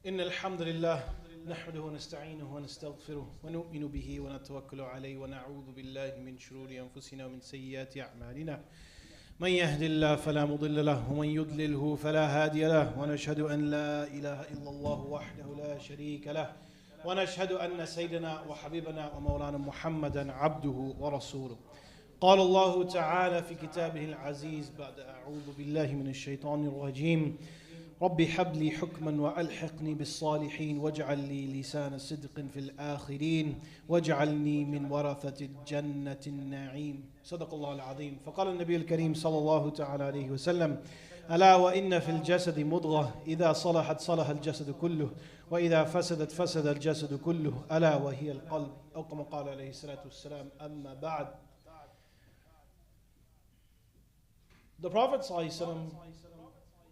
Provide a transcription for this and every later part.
إن الحمد لله نحمده ونستعينه ونستغفره ونؤمن به ونتوكل عليه ونعوذ بالله من شرور أنفسنا ومن سيئات أعمالنا من يهد الله فلا مضل له ومن يضلله فلا هادي له ونشهد أن لا إله إلا الله وحده لا شريك له ونشهد أن سيدنا وحبيبنا ومولانا محمدا عبده ورسوله. قال الله تعالى في كتابه العزيز بعد أعوذ بالله من الشيطان الرجيم رب هب لي حكما وألحقني بالصالحين واجعل لي لسان صدق في الآخرين واجعلني من ورثة الجنة النعيم. صدق الله العظيم. فقال النبي الكريم صلى الله تعالى عليه وسلم ألا وإن في الجسد مضغة إذا صلحت صلح الجسد كله وإذا فسدت فسد الجسد كله ألا وهي القلب أو كما قال عليه الصلاة والسلام. أما بعد. The Prophet ﷺ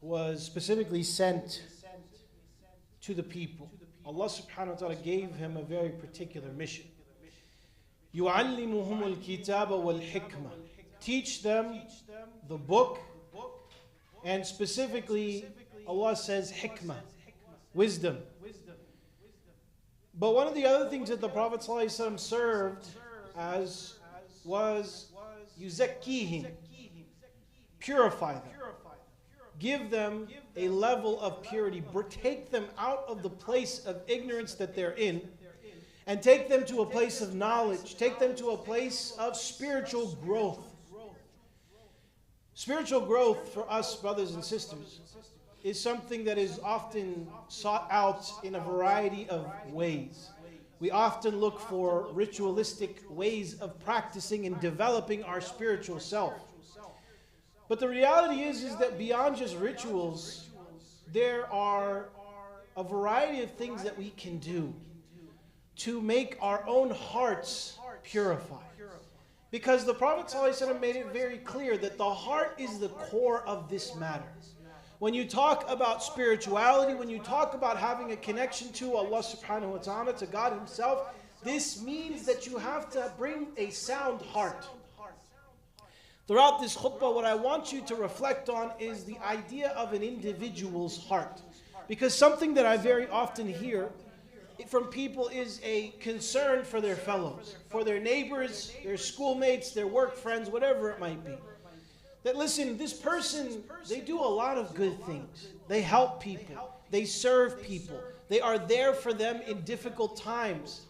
was specifically sent to the people. Allah subhanahu wa ta'ala gave him a very particular mission. يُعَلِّمُهُمُ الْكِتَابَ وَالْحِكْمَةِ. Teach them the book, and specifically Allah says hikmah, wisdom. But one of the other things that the Prophet ﷺ served as was yuzakkihim, purify them. Give them a level of purity. Take them out of the place of ignorance that they're in and take them to a place of knowledge. Take them to a place of spiritual growth. Spiritual growth for us, brothers and sisters, is something that is often sought out in a variety of ways. We often look for ritualistic ways of practicing and developing our spiritual self. But the reality is that beyond just rituals, there are a variety of things that we can do to make our own hearts purify. Because the Prophet ﷺ made it very clear that the heart is the core of this matter. When you talk about spirituality, when you talk about having a connection to Allah subhanahu wa ta'ala, to God Himself, this means that you have to bring a sound heart. Throughout this khutbah, what I want you to reflect on is the idea of an individual's heart. Because something that I very often hear from people is a concern for their fellows, for their neighbors, their schoolmates, their work friends, whatever it might be. That listen, this person, they do a lot of good things. They help people. They serve people. They are there for them in difficult times.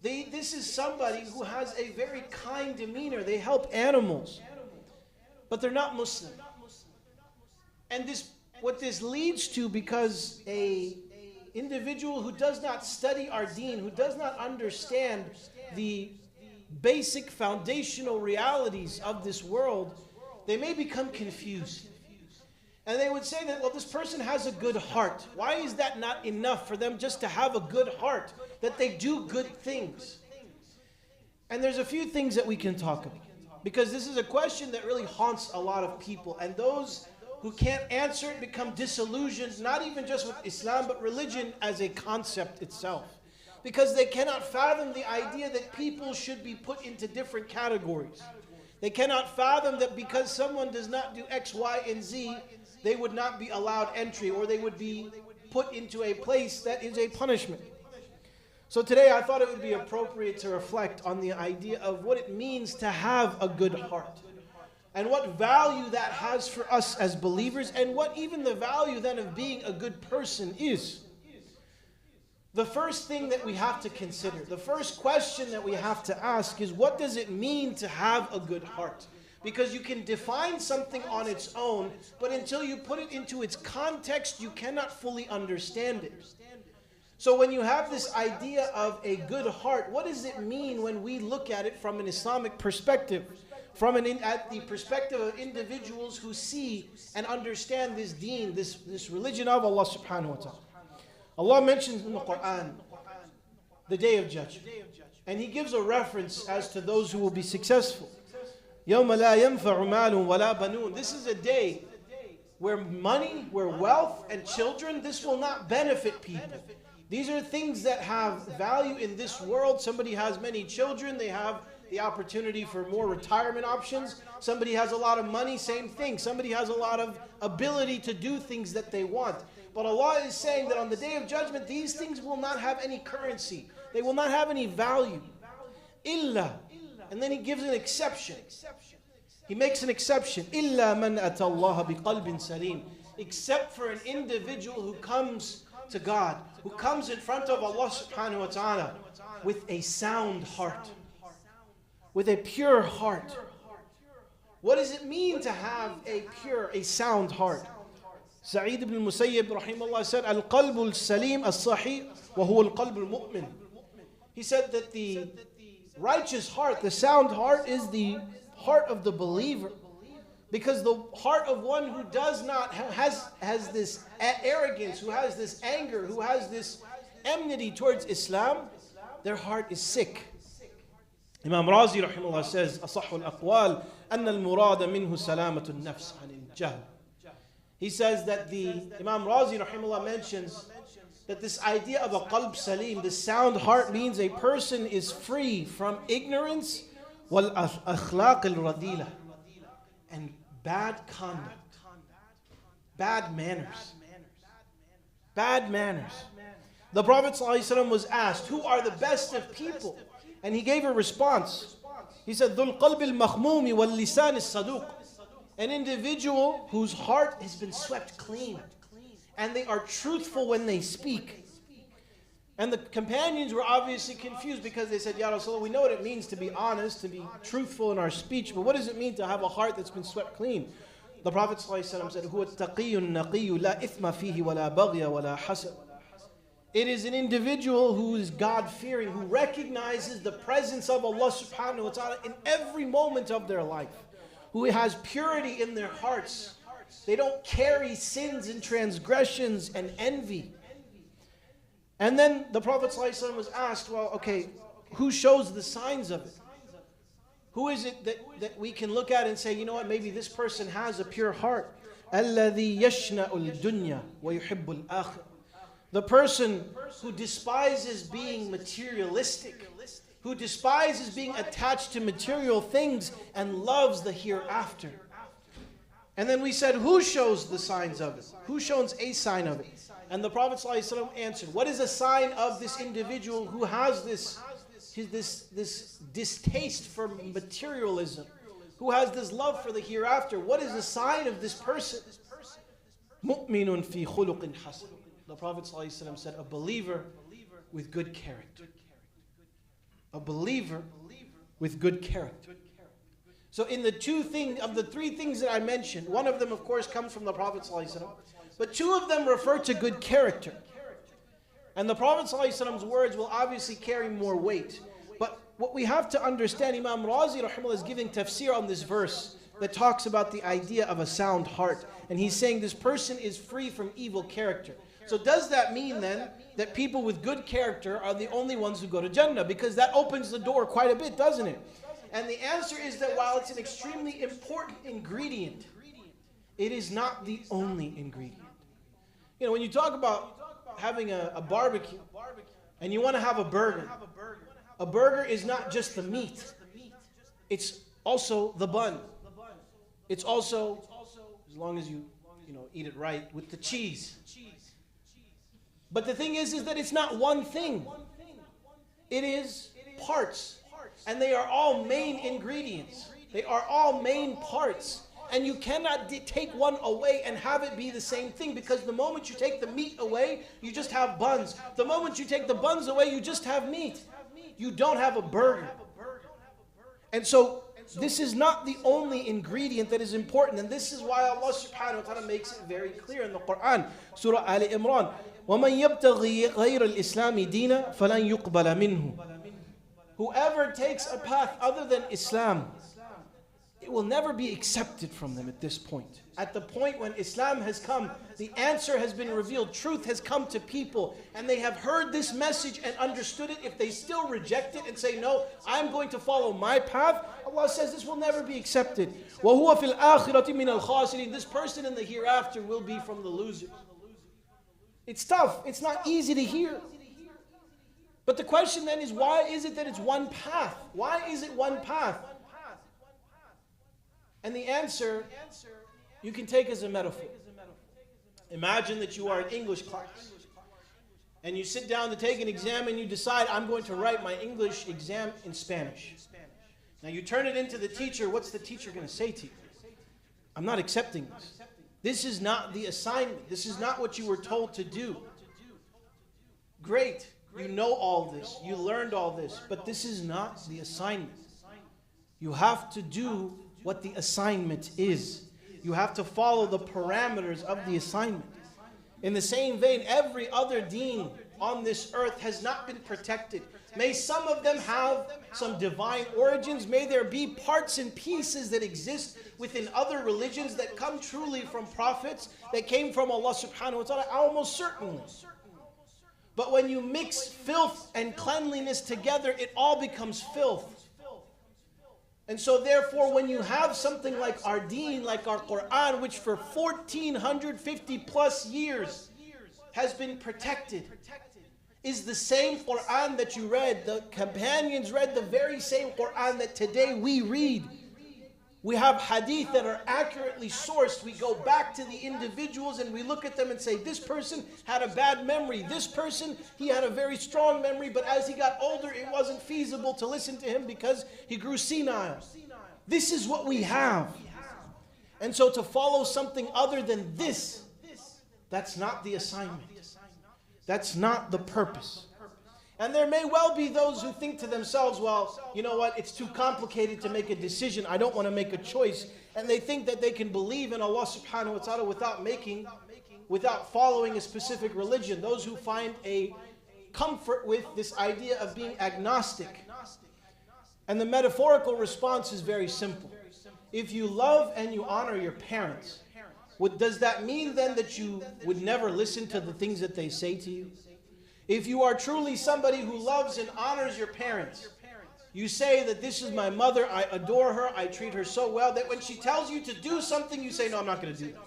This is somebody who has a very kind demeanor. They help animals. But they're not Muslim. And what this leads to, because a individual who does not study our deen, who does not understand the basic foundational realities of this world, they may become confused. And they would say that, well, this person has a good heart. Why is that not enough for them just to have a good heart, that they do good things? And there's a few things that we can talk about, because this is a question that really haunts a lot of people. And those who can't answer it become disillusioned, not even just with Islam, but religion as a concept itself. Because they cannot fathom the idea that people should be put into different categories. They cannot fathom that because someone does not do X, Y, and Z, they would not be allowed entry, or they would be put into a place that is a punishment. So today I thought it would be appropriate to reflect on the idea of what it means to have a good heart, and what value that has for us as believers, and what even the value then of being a good person is. The first thing that we have to consider, the first question that we have to ask is, what does it mean to have a good heart? Because you can define something on its own, but until you put it into its context, you cannot fully understand it. So when you have this idea of a good heart, what does it mean when we look at it from an Islamic perspective? At the perspective of individuals who see and understand this deen, this religion of Allah subhanahu wa ta'ala. Allah mentions in the Quran the day of judgment. And He gives a reference as to those who will be successful. يَوْمَ لَا يَنْفَعُ مَالٌ وَلَا بَنُونَ. This is a day where money, where wealth and children, this will not benefit people. These are things that have value in this world. Somebody has many children, they have the opportunity for more retirement options. Somebody has a lot of money, same thing. Somebody has a lot of ability to do things that they want. But Allah is saying that on the Day of Judgment, these things will not have any currency. They will not have any value. Illa. And then He gives an exception. He makes an exception. Illa man atallaha biqalbin salim. Except for an individual who comes to God, who comes in front of Allah subhanahu wa ta'ala with a sound heart, with a pure heart. What does it mean to have a pure, a sound heart? Sa'id ibn Musayyib rahimahullah said, Al-qalbu al-salim al-sahih wa huwa al-qalbu al-mu'min. He said that the righteous heart, the sound heart, is the heart of the believer. Because the heart of one who does not, has this arrogance, who has this anger, who has this enmity towards Islam, their heart is sick. Imam Razi rahimahullah says, أصح الأقوال أن المراد منه سلامة النفس عن الجهل. He says that Imam Razi rahimahullah mentions that this idea of a qalb salim, the sound heart, means a person is free from ignorance wal akhlaq al-radila, and bad conduct, bad manners. Bad manners. The Prophet ﷺ was asked, who are the best of people? And he gave a response. He said, ذُو الْقَلْبِ الْمَخْمُومِ وَاللِّسَانِ الصَّدُوقِ. An individual whose heart has been swept clean, and they are truthful when they speak. And the companions were obviously confused because they said, Ya Rasulullah, we know what it means to be honest, to be truthful in our speech, but what does it mean to have a heart that's been swept clean? The Prophet ﷺ said, هُوَ التَّقِيُّ النَّقِيُّ لَا إِثْمَ فِيهِ وَلَا بَغْيَ وَلَا حَسَدٍ. It is an individual who is God-fearing, who recognizes the presence of Allah subhanahu wa ta'ala in every moment of their life, who has purity in their hearts. They don't carry sins and transgressions and envy. And then the Prophet ﷺ was asked, well, okay, who shows the signs of it? Who is it that we can look at and say, you know what, maybe this person has a pure heart? الَّذِي يَشْنَأُ الدُّنْيَا وَيُحِبُّ الْآخِرَةَ. The person who despises being materialistic, who despises being attached to material things and loves the hereafter. And then we said, who shows the signs of it? Who shows a sign of it? And the Prophet ﷺ answered, what is a sign of this individual who has this distaste for materialism, who has this love for the hereafter? What is the sign of this person? مُؤْمِنٌ فِي خُلُقٍ حَسَنٍ. The Prophet ﷺ said, a believer with good character. A believer with good character. So in the three things that I mentioned, one of them of course comes from the Prophet ﷺ, but two of them refer to good character. And the Prophet ﷺ's words will obviously carry more weight. But what we have to understand, Imam Razi rahimahullah is giving tafsir on this verse that talks about the idea of a sound heart. And he's saying this person is free from evil character. So does that mean then that people with good character are the only ones who go to Jannah? Because that opens the door quite a bit, doesn't it? And the answer is that while it's an extremely important ingredient, it is not the only ingredient. You know, when you talk about having a barbecue and you want to have a burger is not just the meat. It's also the bun. It's also, as long as you eat it right, with the cheese. But the thing is that it's not one thing. It is parts. And they are all main ingredients. They are all main parts. And you cannot take one away and have it be the same thing, because the moment you take the meat away, you just have buns. The moment you take the buns away, you just have meat. You don't have a burger. And so this is not the only ingredient that is important. And this is why Allah subhanahu wa ta'ala makes it very clear in the Quran. Surah Ali Imran. وَمَنْ يَبْتَغِي غَيْرَ الْإِسْلَامِ دِينًا فَلَنْ يُقْبَلَ مِنْهُ. Whoever takes a path other than Islam, it will never be accepted from them at this point. At the point when Islam has come, the answer has been revealed, truth has come to people, and they have heard this message and understood it. If they still reject it and say, no, I'm going to follow my path, Allah says this will never be accepted. وَهُوَ فِي الْآخِرَةِ مِنَ الْخَاسِرِينَ. This person in the hereafter will be from the losers. It's tough. It's not easy to hear. But the question then is, why is it that it's one path? Why is it one path? And the answer you can take as a metaphor. Imagine that you are in English class and you sit down to take an exam and you decide, I'm going to write my English exam in Spanish. Now you turn it into the teacher. What's the teacher going to say to you? I'm not accepting this. This is not the assignment. This is not what you were told to do. Great. You know all this. You learned all this. But this is not the assignment. You have to do what the assignment is. You have to follow the parameters of the assignment. In the same vein, every other deen on this earth has not been protected. May some of them have some divine origins. May there be parts and pieces that exist within other religions that come truly from prophets, that came from Allah subhanahu wa ta'ala, almost certainly. But when you mix filth and cleanliness together, it all becomes filth. And so therefore, when you have something like our deen, like our Quran, which for 1450 plus years has been protected, is the same Quran that you read. The companions read the very same Quran that today we read. We have hadith that are accurately sourced. We go back to the individuals and we look at them and say, this person had a bad memory. This person, he had a very strong memory, but as he got older, it wasn't feasible to listen to him because he grew senile. This is what we have. And so to follow something other than this, that's not the assignment. That's not the purpose. And there may well be those who think to themselves, well, you know what, it's too complicated to make a decision. I don't want to make a choice. And they think that they can believe in Allah subhanahu wa ta'ala without following a specific religion. Those who find a comfort with this idea of being agnostic. And the metaphorical response is very simple. If you love and you honor your parents, does that mean then that you would never listen to the things that they say to you? If you are truly somebody who loves and honors your parents, you say that this is my mother, I adore her, I treat her so well, that when she tells you to do something, you say, no, I'm not going to do that.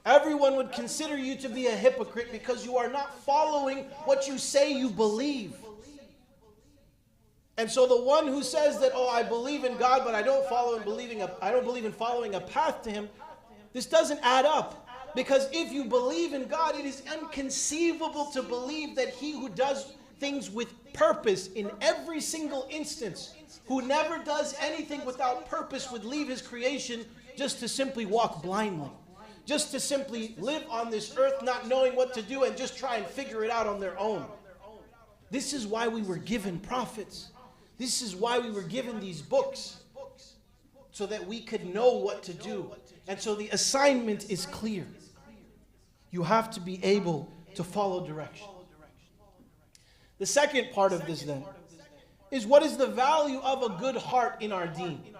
Everyone would consider you to be a hypocrite because you are not following what you say you believe. And so the one who says that, oh, I believe in God, but I don't believe in following a path to Him, this doesn't add up. Because if you believe in God, it is inconceivable to believe that He who does things with purpose in every single instance, who never does anything without purpose, would leave His creation just to simply walk blindly. Just to simply live on this earth not knowing what to do and just try and figure it out on their own. This is why we were given prophets. This is why we were given these books. So that we could know what to do. And so the assignment is clear. You have to be able to follow direction. The second part of this then is, what is the value of a good heart in our deen?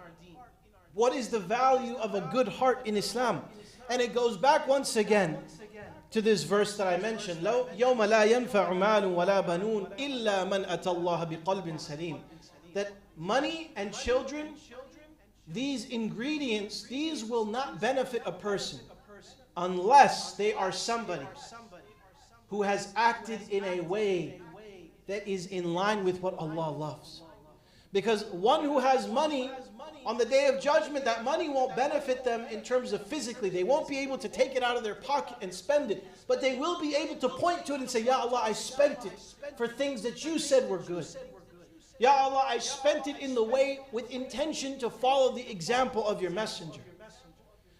What is the value of a good heart in Islam? And it goes back once again to this verse that I mentioned. يَوْمَ لَا يَنْفَعُ مَالٌ وَلَا بَنُونَ إِلَّا مَنْ أَتَى اللَّهَ بِقَلْبٍ سَلِيمٍ. That money and children, these ingredients, these will not benefit a person unless they are somebody who has acted in a way that is in line with what Allah loves. Because one who has money, on the day of judgment, that money won't benefit them in terms of physically. They won't be able to take it out of their pocket and spend it. But they will be able to point to it and say, Ya Allah, I spent it for things that you said were good. Ya Allah, I spent it in the way with intention to follow the example of your messenger.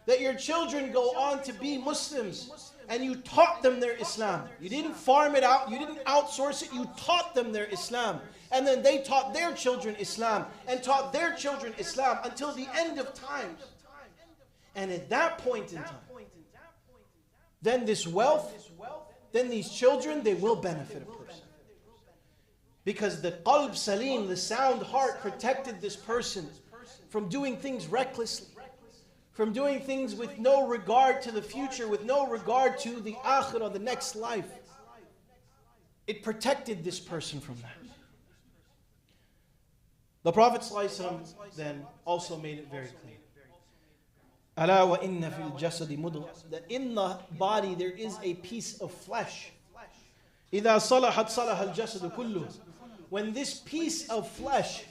That your children go on to be Muslims and you taught them their Islam. You didn't farm it out, you didn't outsource it, you taught them their Islam. And then they taught their children Islam and taught their children Islam until the end of times. And at that point in time, then this wealth, then these children, they will benefit a person. Because the qalb salim, the sound heart, protected this person from doing things recklessly, from doing things with no regard to the future, with no regard to the akhirah, the next life. It protected this person from that. The Prophet ﷺ then also made it very clear. Ala wa inna fil jasadi mudghah, that in the body there is a piece of flesh. إِذَا صَلَحَتْ صَلَحَ الْجَسَدُ كُلُّهُ. when this piece of flesh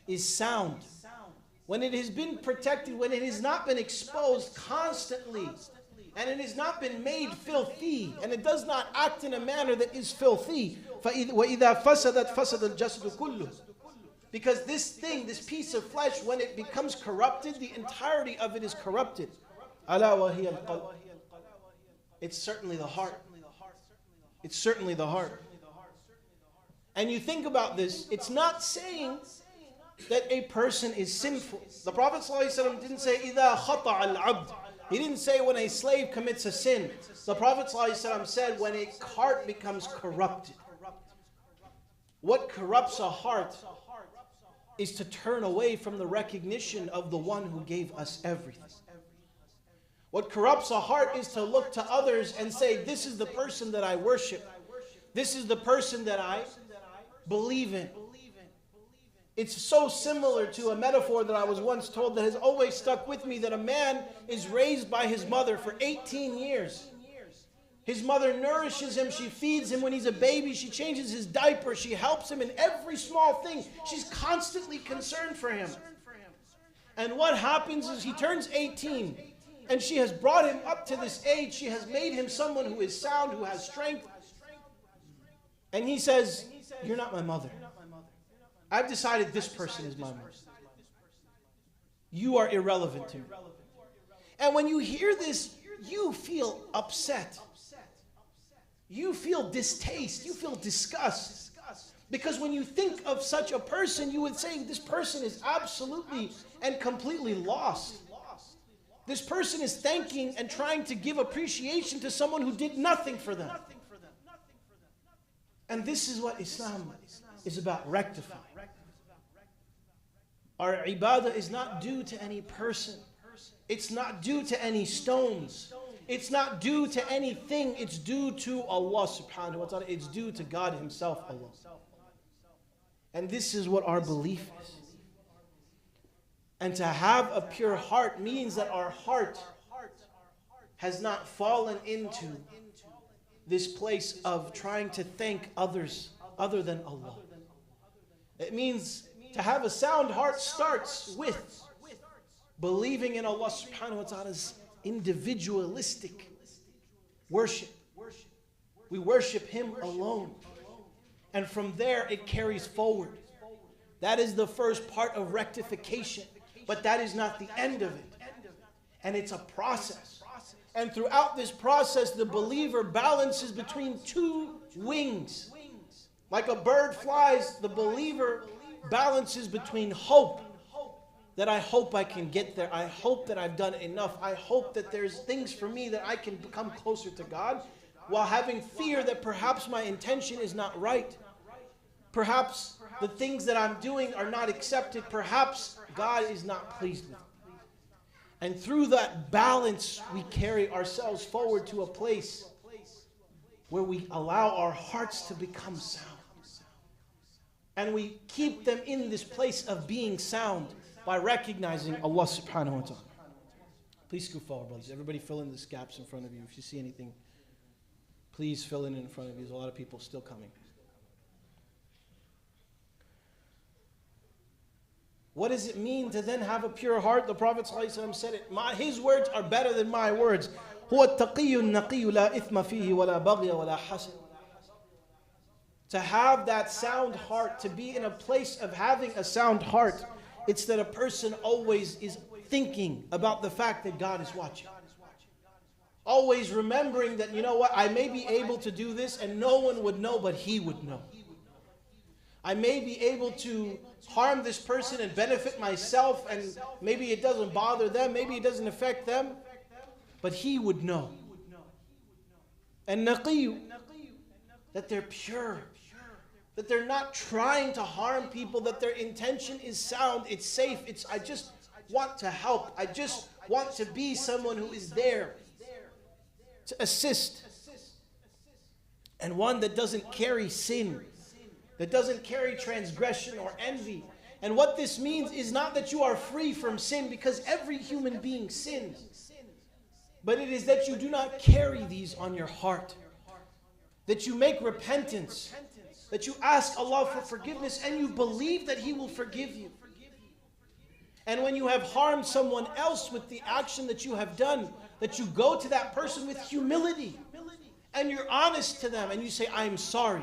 is sound, when it has been protected, when it has not been exposed constantly, and it has not been made filthy, and it does not act in a manner that is filthy. وَإِذَا فَسَدَتْ فَسَدَ الْجَسَدُ كُلُّهُ. Because this thing, this piece of flesh, when it becomes corrupted, the entirety of it is corrupted. أَلَا وَهِيَ الْقَلْبُ. It's certainly the heart. It's certainly the heart. And you think about this, it's not saying that a person is sinful. The Prophet ﷺ didn't say, إِذَا خَطَعَ الْعَبْدُ. He didn't say when a slave commits a sin. The Prophet ﷺ said when a heart becomes corrupted. What corrupts a heart is to turn away from the recognition of the one who gave us everything. What corrupts a heart is to look to others and say, this is the person that I worship. This is the person that I believe in. It's so similar to a metaphor that I was once told that has always stuck with me, that a man is raised by his mother for 18 years. His mother nourishes him, she feeds him when he's a baby, she changes his diaper, she helps him in every small thing. She's constantly concerned for him. And what happens is he turns 18, and she has brought him up to this age. She has made him someone who is sound, who has strength. And he says, you're not my mother. I've decided this person is my mother. You are irrelevant to me. And when you hear this, you feel upset. You feel distaste. You feel disgust. Because when you think of such a person, you would say this person is absolutely and completely lost. This person is thanking and trying to give appreciation to someone who did nothing for them. And this is what Islam is about rectifying. Our ibadah is not due to any person. It's not due to any stones. It's not due to anything. It's due to Allah subhanahu wa ta'ala. It's due to God Himself alone. And this is what our belief is. And to have a pure heart means that our heart has not fallen into this place of trying to thank others other than Allah. It means to have a sound heart starts with believing in Allah subhanahu wa ta'ala's individualistic worship. We worship Him alone. And from there it carries forward. That is the first part of rectification. But that is not the end of it. And it's a process. And throughout this process, the believer balances between two wings. Like a bird flies, the believer balances between hope, that I hope I can get there. I hope that I've done enough. I hope that there's things for me that I can become closer to God, while having fear that perhaps my intention is not right. Perhaps the things that I'm doing are not accepted. Perhaps God is not pleased with me. And through that balance, we carry ourselves forward to a place where we allow our hearts to become sound. And we keep them in this place of being sound by recognizing Allah subhanahu wa ta'ala. Please scoot forward, brothers. Everybody fill in these gaps in front of you. If you see anything, please fill in front of you. There's a lot of people still coming. What does it mean to then have a pure heart? The Prophet ﷺ said it. His words are better than my words. هو التقي النقي لا إثم فيه ولا بغي ولا حسد. To have that sound heart, to be in a place of having a sound heart, it's that a person always is thinking about the fact that God is watching. Always remembering that, you know what, I may be able to do this and no one would know, but He would know. I may be able to harm this person and benefit myself, and maybe it doesn't bother them, maybe it doesn't affect them, but He would know. And naqiyu, that they're pure, that they're not trying to harm people, that their intention is sound, it's safe, I just want to help, I just want to be someone who is there to assist. And one that doesn't carry sin, that doesn't carry transgression or envy. And what this means is not that you are free from sin, because every human being sins, but it is that you do not carry these on your heart, that you make repentance, that you ask Allah for forgiveness and you believe that He will forgive you. And when you have harmed someone else with the action that you have done, that you go to that person with humility and you're honest to them and you say, I'm sorry.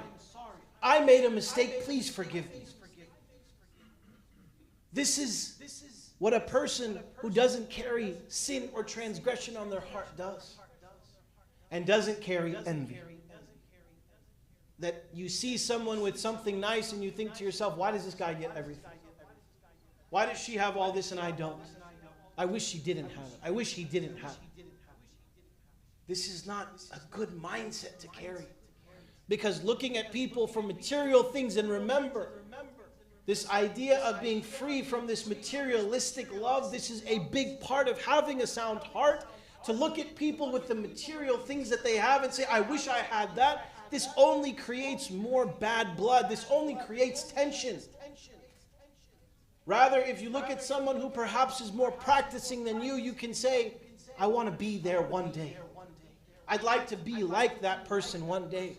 I made a mistake. Please forgive me. This is what a person who doesn't carry sin or transgression on their heart does. And doesn't carry envy. That you see someone with something nice and you think to yourself, why does this guy get everything? Why does she have all this and I don't? I wish she didn't have it. I wish he didn't have it. This is not a good mindset to carry. Because looking at people for material things, and remember, this idea of being free from this materialistic love, this is a big part of having a sound heart. To look at people with the material things that they have and say, I wish I had that. This only creates more bad blood. This only creates tension. Rather, if you look at someone who perhaps is more practicing than you can say, I want to be there one day. I'd like to be like that person one day.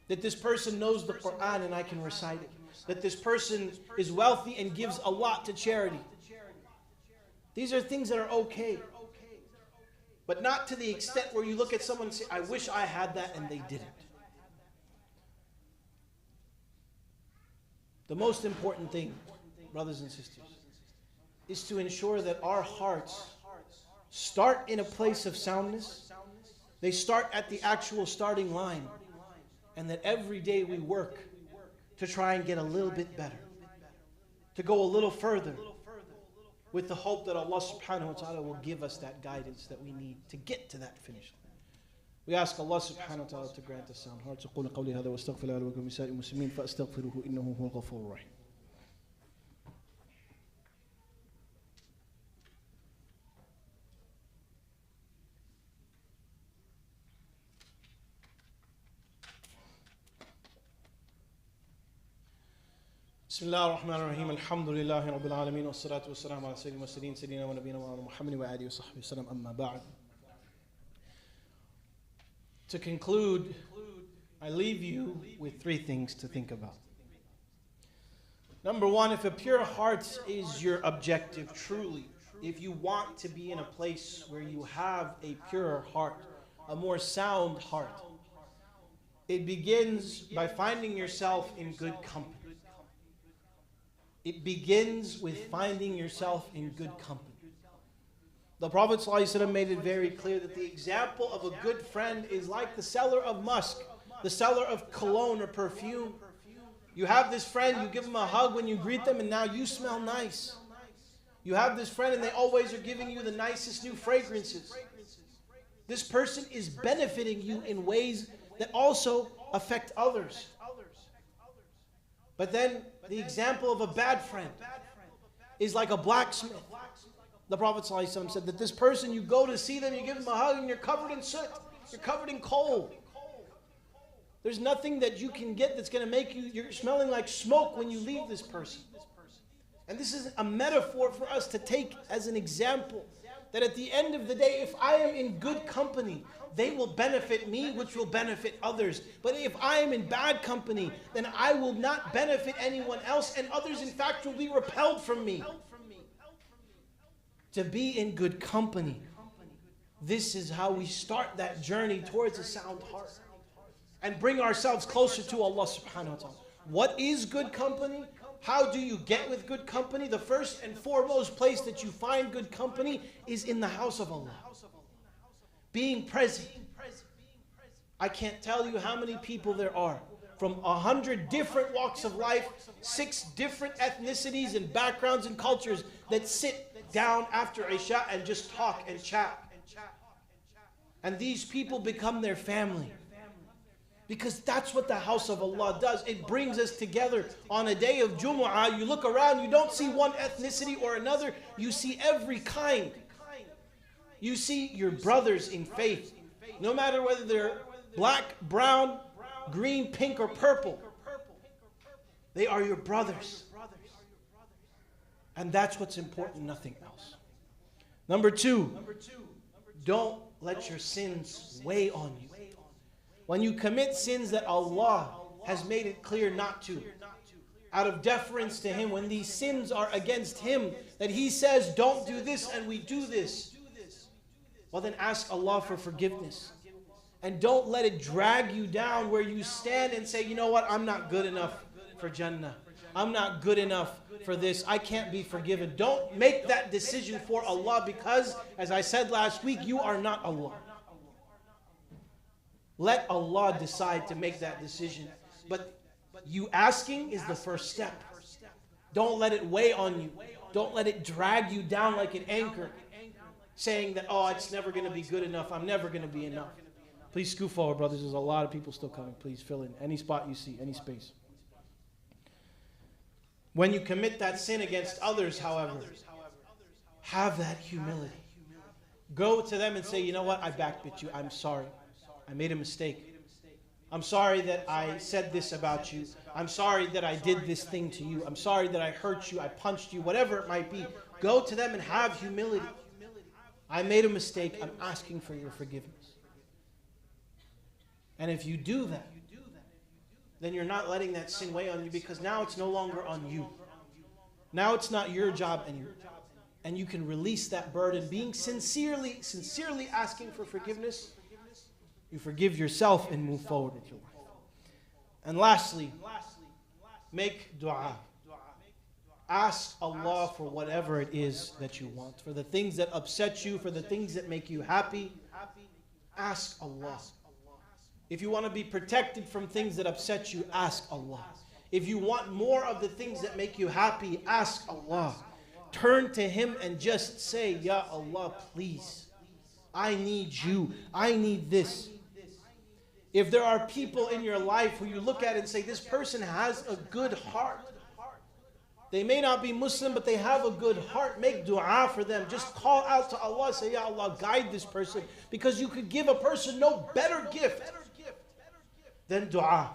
That this person knows the Quran and I can recite it. That this person is wealthy and gives a lot to charity. These are things that are okay. But not to the extent where you look at someone and say, I wish I had that, and they didn't. The most important thing, brothers and sisters, is to ensure that our hearts start in a place of soundness. They start at the actual starting line. And that every day we work to try and get a little bit better. To go a little further. With the hope that Allah subhanahu wa ta'ala will give us that guidance that we need to get to that finish line. We ask Allah subhanahu wa ta'ala to grant us sound hearts. أقول قولي هذا واستغفر الله ولكم ولسائر المسلمين فاستغفروه إنه هو الغفور الرحيم. بسم الله الرحمن الرحيم الحمد لله رب العالمين والصلاة والسلام على سيد المرسلين سيدنا ونبينا محمد وآله وصحبه وسلم أما بعد. To conclude, I leave you with three things to think about. Number one, if a pure heart is your objective, truly, if you want to be in a place where you have a pure heart, a more sound heart, it begins by finding yourself in good company. It begins with finding yourself in good company. The Prophet ﷺ made it very clear that the example of a good friend is like the seller of musk, the seller of cologne or perfume. You have this friend, you give them a hug when you greet them, and now you smell nice. You have this friend and they always are giving you the nicest new fragrances. This person is benefiting you in ways that also affect others. But then the example of a bad friend is like a blacksmith. The Prophet ﷺ said that this person, you go to see them, you give them a hug, and you're covered in soot. You're covered in coal. There's nothing that you can get that's going to make you, you're smelling like smoke when you leave this person. And this is a metaphor for us to take as an example. That at the end of the day, if I am in good company, they will benefit me, which will benefit others. But if I am in bad company, then I will not benefit anyone else, and others in fact will be repelled from me. To be in good company. This is how we start that journey towards a sound heart. And bring ourselves closer to Allah subhanahu wa ta'ala. What is good company? How do you get with good company? The first and foremost place that you find good company is in the house of Allah. Being present. I can't tell you how many people there are from 100 different walks of life, 6 different ethnicities and backgrounds and cultures that sit down after Isha and just talk and chat. And these people become their family. Because that's what the house of Allah does. It brings us together on a day of Jumu'ah. You look around, you don't see one ethnicity or another. You see every kind. You see your brothers in faith. No matter whether they're black, brown, green, pink, or purple. They are your brothers. And that's what's important, nothing else. Number 2, don't let your sins weigh on you. When you commit sins that Allah has made it clear not to. Out of deference to Him, when these sins are against Him, that He says, don't do this, and we do this, well then ask Allah for forgiveness. And don't let it drag you down where you stand and say, you know what, I'm not good enough for Jannah. I'm not good enough for this. I can't be forgiven. Don't make that decision for Allah, because, as I said last week, you are not Allah. Let Allah decide to make that decision. But you asking is the first step. Don't let it weigh on you. Don't let it drag you down like an anchor, saying that, oh, it's never going to be good enough. I'm never going to be enough. Please scoot forward, brothers. There's a lot of people still coming. Please fill in any spot you see, any space. When you commit that sin against others, however, have that humility. Go to them and say, you know what, I backbit you. I'm sorry. I made a mistake. I'm sorry that I said this about you. I'm sorry that I did this thing to you. I'm sorry that I hurt you. I punched you. Whatever it might be. Go to them and have humility. I made a mistake. I'm asking for your forgiveness. And if you do that, then you're not letting that sin weigh on you, because now it's no longer on you. Now it's not your job anymore. And you can release that burden, being sincerely asking for forgiveness. You forgive yourself and move forward with your life. And lastly, make dua. Ask Allah for whatever it is that you want. For the things that upset you, for the things that make you happy, ask Allah. If you want to be protected from things that upset you, ask Allah. If you want more of the things that make you happy, ask Allah. Turn to Him and just say, Ya Allah, please, I need you. I need this. If there are people in your life who you look at and say, this person has a good heart. They may not be Muslim, but they have a good heart. Make dua for them. Just call out to Allah. Say, Ya Allah, guide this person. Because you could give a person no better gift than dua.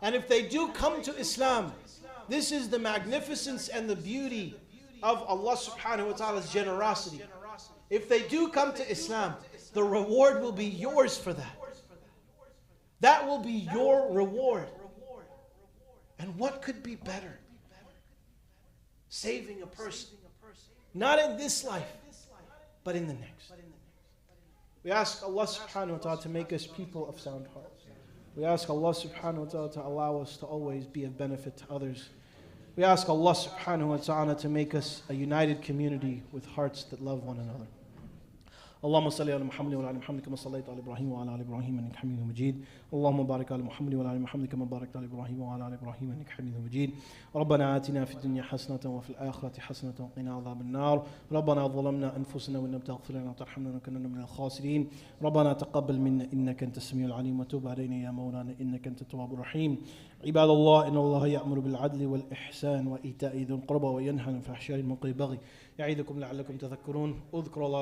And if they do come to Islam, this is the magnificence and the beauty of Allah subhanahu wa ta'ala's generosity. If they do come to Islam, the reward will be yours for that. That will be your reward. And what could be better? Saving a person. Not in this life, but in the next. We ask Allah subhanahu wa ta'ala to make us people of sound heart. We ask Allah subhanahu wa ta'ala to allow us to always be of benefit to others. We ask Allah subhanahu wa ta'ala to make us a united community with hearts that love one another. اللهم صل على محمد وعلى ال محمد كما صليت على ابراهيم وعلى ال ابراهيم انك حميد مجيد. اللهم بارك على محمد وعلى ال محمد كما باركت على ابراهيم وعلى ال ابراهيم انك حميد مجيد. ربنا آتنا في الدنيا حسنة وفي الآخرة حسنة وقنا عذاب النار. ربنا ظلمنا انفسنا وان لم تغفر لنا وترحمنا لنكونن من الخاسرين. ربنا تقبل منا انك انت السميع العليم وتب علينا يا مولانا انك انت التواب الرحيم. عباد الله ان الله يأمر بالعدل والإحسان وإيتاء ذي القربى وينهى عن الفحشاء والمنكر والبغي يعظكم لعلكم تذكرون. اذكروا الله